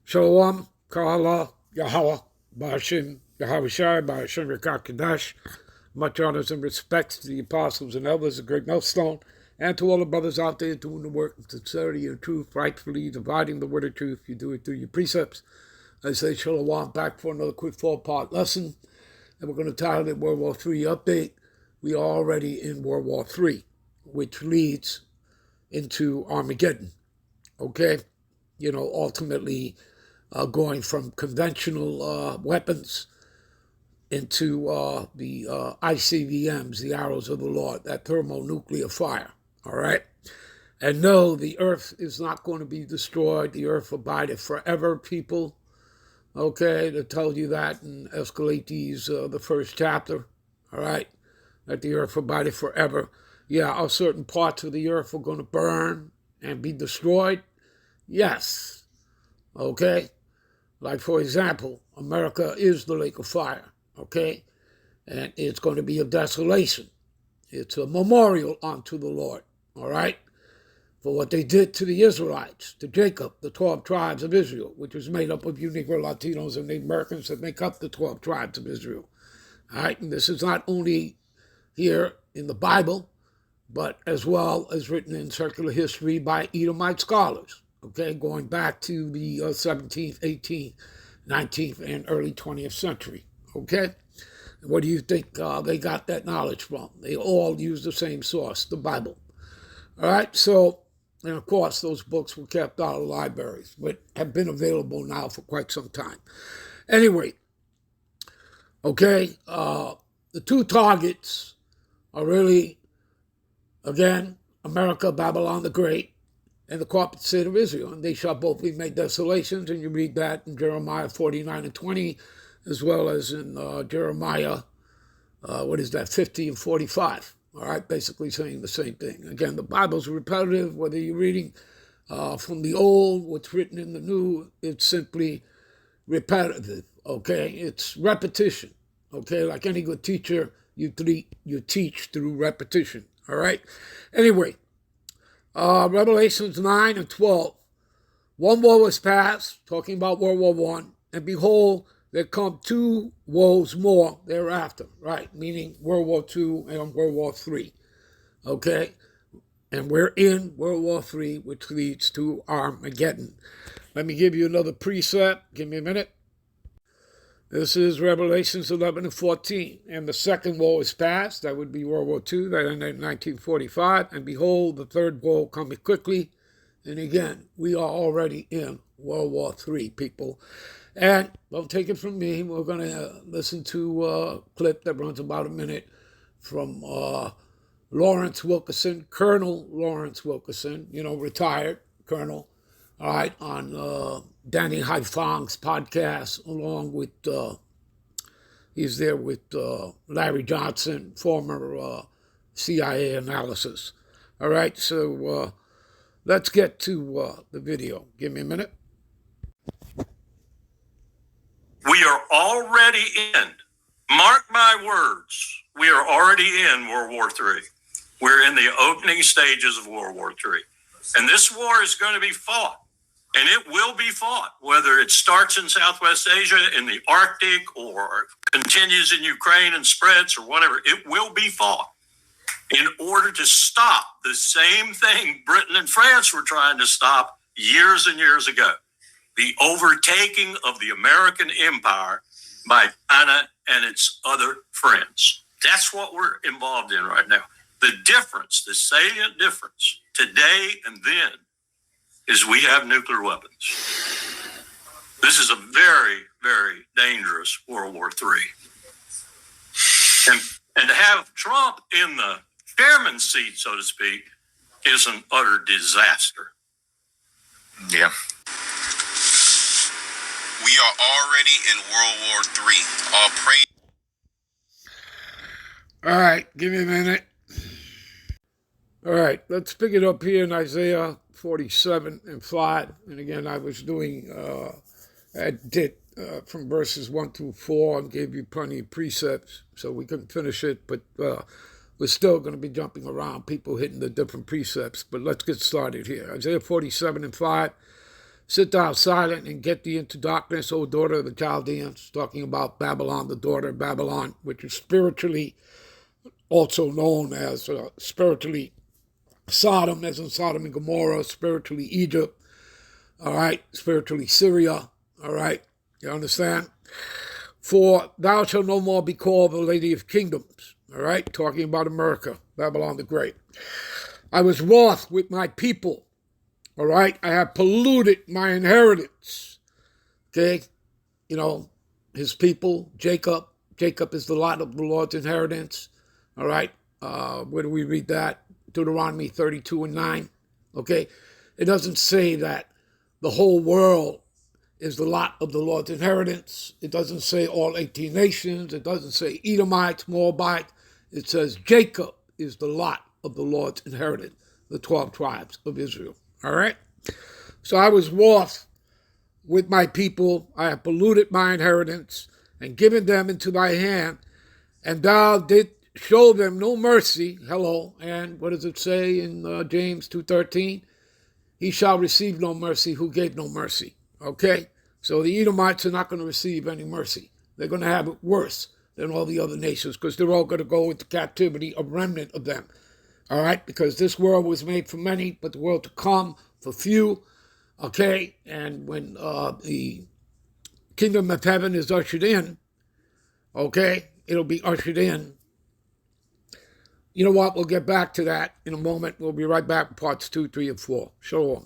Shalom, Kahala, Yahweh, Ba'ashim, Yahweh Shai, Ba'ashim Rekakadash. Much honors and respects to the apostles and elders of Great Millstone, and to all the brothers out there doing the work of sincerity and truth, rightfully dividing the word of truth. You do it through your precepts. I say Shalom, back for another quick 4-part lesson, and we're going to title it World War III Update. We are already in World War III, which leads into Armageddon, okay? You know, ultimately going from conventional weapons into the ICBMs, the arrows of the Lord, that thermonuclear fire, all right? And no, the earth is not going to be destroyed. The earth abideth forever, people, okay? They tell you that in Escalates, the first chapter, all right? That the earth abideth forever. Yeah, are certain parts of the earth are going to burn and be destroyed? Yes, okay? Like, for example, America is the lake of fire, okay? And it's going to be a desolation. It's a memorial unto the Lord, all right? For what they did to the Israelites, to Jacob, the 12 tribes of Israel, which was made up of you Negro Latinos and Native Americans that make up the 12 tribes of Israel, all right? And this is not only here in the Bible, but as well as written in secular history by Edomite scholars, okay, going back to the 17th, 18th, 19th, and early 20th century, okay? What do you think they got that knowledge from? They all use the same source, the Bible, all right? So, and of course, those books were kept out of libraries, but have been available now for quite some time. Anyway, okay, the two targets are really, again, America, Babylon the Great, and the corporate state of Israel. And they shall both be made desolations. And you read that in Jeremiah 49 and 20, as well as in Jeremiah, 50 and 45. All right, basically saying the same thing. Again, the Bible's repetitive, whether you're reading from the old, what's written in the new, it's simply repetitive, okay? It's repetition, okay? Like any good teacher, you teach through repetition, all right? Anyway, Revelations 9 and 12. One woe was past, talking about World War I, and behold, there come two woes more thereafter, right? Meaning World War II and World War III, okay? And we're in World War III, which leads to Armageddon. Let me give you another precept. Give me a minute. This is Revelations 11 and 14. And the second woe is past. That would be World War II. That ended in 1945. And behold, the third woe coming quickly. And again, we are already in World War III, people. And don't take it from me. We're going to listen to a clip that runs about a minute from Lawrence Wilkerson, Colonel Lawrence Wilkerson, you know, retired colonel, all right, on Danny Haifang's podcast, along with, he's there with Larry Johnson, former CIA analysis. All right, so let's get to the video. Give me a minute. We are already in, mark my words, we are already in World War III. We're in the opening stages of World War III. And this war is going to be fought. And it will be fought, whether it starts in Southwest Asia, in the Arctic, or continues in Ukraine and spreads, or whatever. It will be fought in order to stop the same thing Britain and France were trying to stop years and years ago. The overtaking of the American empire by China and its other friends. That's what we're involved in right now. The difference, the salient difference today and then, is we have nuclear weapons. This is a very, very dangerous World War III. And to have Trump in the chairman's seat, so to speak, is an utter disaster. Yeah. We are already in World War III. All praise. All right, give me a minute. All right, let's pick it up here in Isaiah 47 and 5. And again, I was doing, I did from verses 1 through 4 and gave you plenty of precepts, so we couldn't finish it, but we're still going to be jumping around, people hitting the different precepts. But let's get started here. Isaiah 47 and 5. Sit thou silent and get thee into darkness, O daughter of the Chaldeans, talking about Babylon, the daughter of Babylon, which is spiritually also known as spiritually Sodom, as in Sodom and Gomorrah, spiritually Egypt, all right, spiritually Syria, all right, you understand? For thou shalt no more be called the Lady of Kingdoms, all right, talking about America, Babylon the Great. I was wroth with my people, all right, I have polluted my inheritance, okay, his people, Jacob is the lot of the Lord's inheritance, all right, where do we read that? Deuteronomy 32:9, okay? It doesn't say that the whole world is the lot of the Lord's inheritance. It doesn't say all 18 nations. It doesn't say Edomites, Moabites. It says Jacob is the lot of the Lord's inheritance, the 12 tribes of Israel, all right? So I was wroth with my people. I have polluted my inheritance and given them into thy hand, and thou didst show them no mercy. Hello. And what does it say in James 2:13? He shall receive no mercy who gave no mercy. Okay? So the Edomites are not going to receive any mercy. They're going to have it worse than all the other nations because they're all going to go into captivity, a remnant of them. All right? Because this world was made for many, but the world to come for few. Okay? And when the kingdom of heaven is ushered in, okay, it'll be ushered in. You know what? We'll get back to that in a moment. We'll be right back with parts 2, 3, and 4. Shalom.